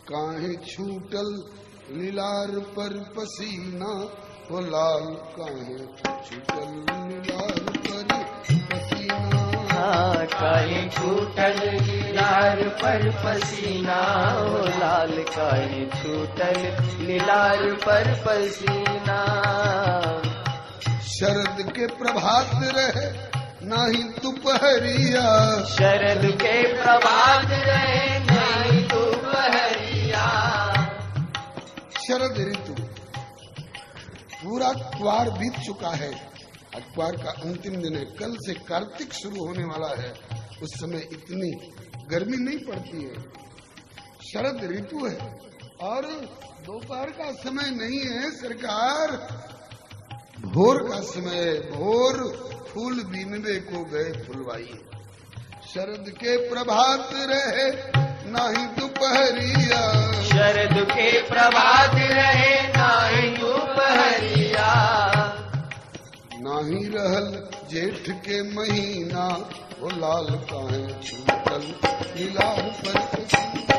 काहे छूटल लीलार पर पसीना, वो लाल काहे छूटल लीलार पर पसीना। काहे छूटल लीलार पर पसीना, वो लाल काहे छूटल लीलार पर पसीना। शरद के प्रभात रहे नाही दोपहरिया, शरद के प्रभात रहे नहीं दोपहरिया। शरद ऋतु पूरा क्वार बीत चुका है। अखबार का अंतिम दिन है, कल से कार्तिक शुरू होने वाला है। उस समय इतनी गर्मी नहीं पड़ती है। शरद ऋतु है और दोपहर का समय नहीं है सरकार, भोर का समय है। भोर फूल बीनवे को गए फुलवाई। शरद के प्रभात रहे नाही दोपहरिया, शरद के प्रभात रहे नाही दोपहरिया। नाही रहल जेठ के महीना, वो लाल काहे छूटल लीलार पर पसीना।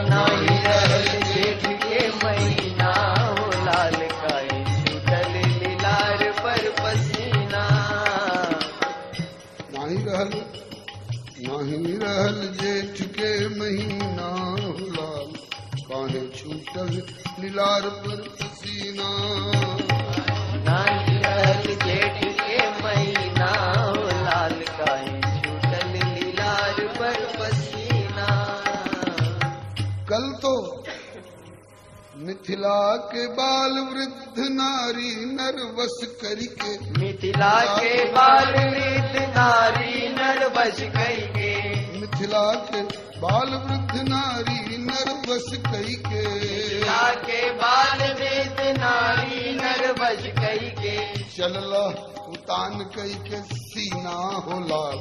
नाही रहल जेठ के महीना, वो लाल काहे छूटल लीलार पर पसीना। नाही रहल जेठ के महीना, वो लाल काहे छूटल लीलार पर पसीना। नाही रहल जेठ के महीना, वो लाल काहे छूटल लीलार पर पसीना। कल तो मिथिला के बाल वृद्ध नारी नरवस करके, मिथिला के बाल वृद्ध नारी नरवस करके, मिथिला के बाल वृद्ध नारी नरवस करके। मिथिला के बाल वृद्ध नारी नरवस करके। चलला उतान कई के सीना, हो लाल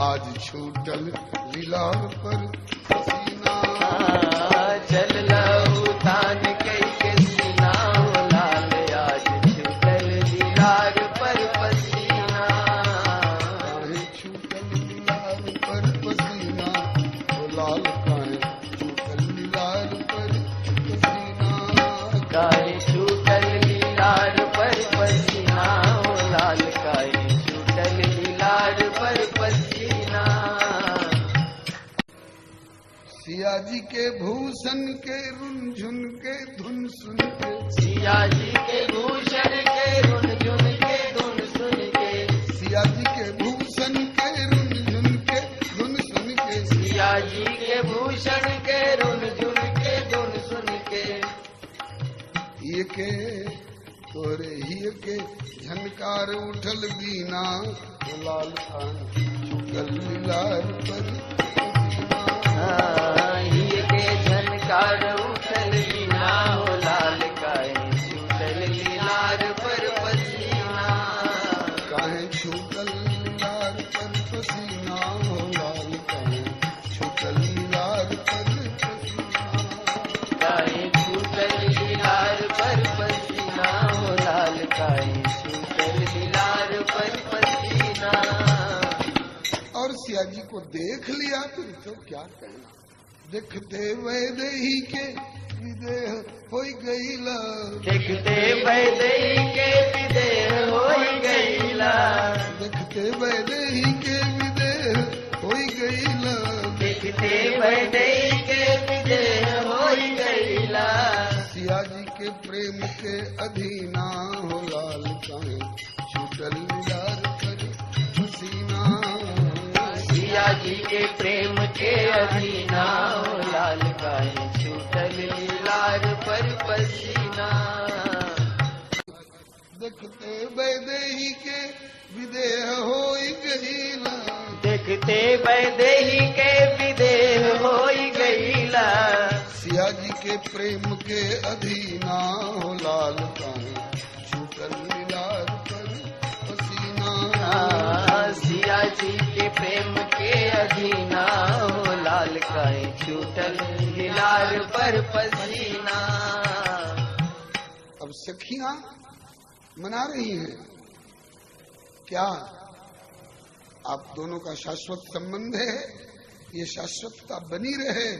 आज छूटल लीलार पर पसीना। चल उतान कई के सीना, हो लाल आज छूटल लीलार पर पसीना। काहे छूटल लीलार पर पसीना, हो लाल काहे छूटल लीलार पर पसीना। काहे छूटल लीलार पर पसीना, हो लाल काहे छूटल लीलार पर पसीना। सिया जी के भूषण के रुनझुन के धुन सुन के, सिया जी के भूषण के रुनझुन के धुन सुन के। सिया जी के भूषण के रुनझुन के धुन सुन के। सिया जी के भूषण के रुनझुन के धुन सुन के। ये के तोरे ही के झनकार उठल बीना, वो लाल काहे छूटल लीलार पर पसीना। ही के झनकार उठल बीना, हो लाल काहे छूटल लीलार पर पसीना। काहे छूटल लीलार पर पसीना, हो लाल काहे छूटल लीलार पर पसीना। काहे छूटल लीलार पर पसीना, हो लाल काहे छूटल लीलार पर पसीना। और सिया जी को देख लिया तो क्या कहना। देखते वैदेही के विदेह होई गईला, देखते वैदेही के विदेह होई गईला। देखते वैदेही के विदेह होई गईला। देखते वैदेही के विदेह होई गईला। सिया जी के प्रेम के अधीना, हो लाल काहे छूटल लीलार पर पसीना। सिया जी के प्रेम के अधीना, हो लाल काहे छूटल लीलार पर पसीना। देखते वैदेही के विदेह होई गईला। देखते वैदेही के विदेह होई गईला। सिया जी के प्रेम के अधीना, हो लाल काहे छूटल लीलार पर पसीना। सिया जी के प्रेम के अधीना, हो लाल काहे छूटल लीलार पर पसीना। अब सखियां मना रही हैं क्या आप दोनों का शाश्वत संबंध है, ये शाश्वतता बनी रहे।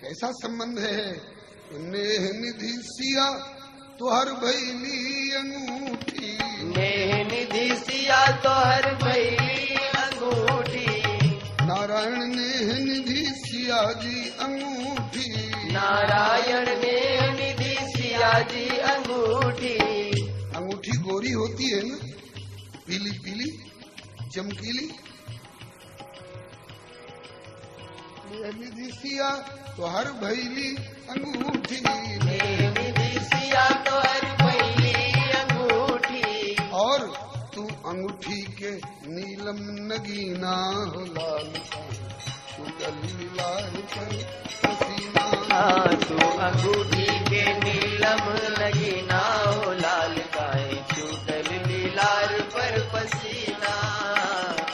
कैसा संबंध है? नेह निधि सिया तुहर भैली अंगूठी, नेह निधि सिया तोहर भैली अंगूठी, नारायण नेह निधि सिया जी अंगूठी, नारायण नेह निधि सिया जी अंगूठी। अंगूठी गोरी होती है ना, पीली पीली चमकीली। निधि सिया तो हर भैली अंगूठी, निधि सिया तो हर भैली अंगूठी, और तू अंगूठी के नीलम नगीना हो लाल छूटल लाल पर पसीना। तू अंगूठी के नीलम नगीना हो लाल काहे छूटल लीलार पर पसीना।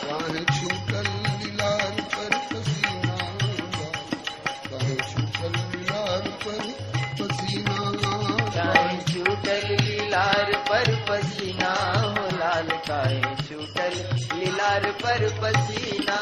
काहे छूटल लीलार पर पसीना, काहे छूटल लीलार पर पसीना, काहे छूटल लीलार पर पसीना हो लाल काहे छूटल लीलार पर पसीना।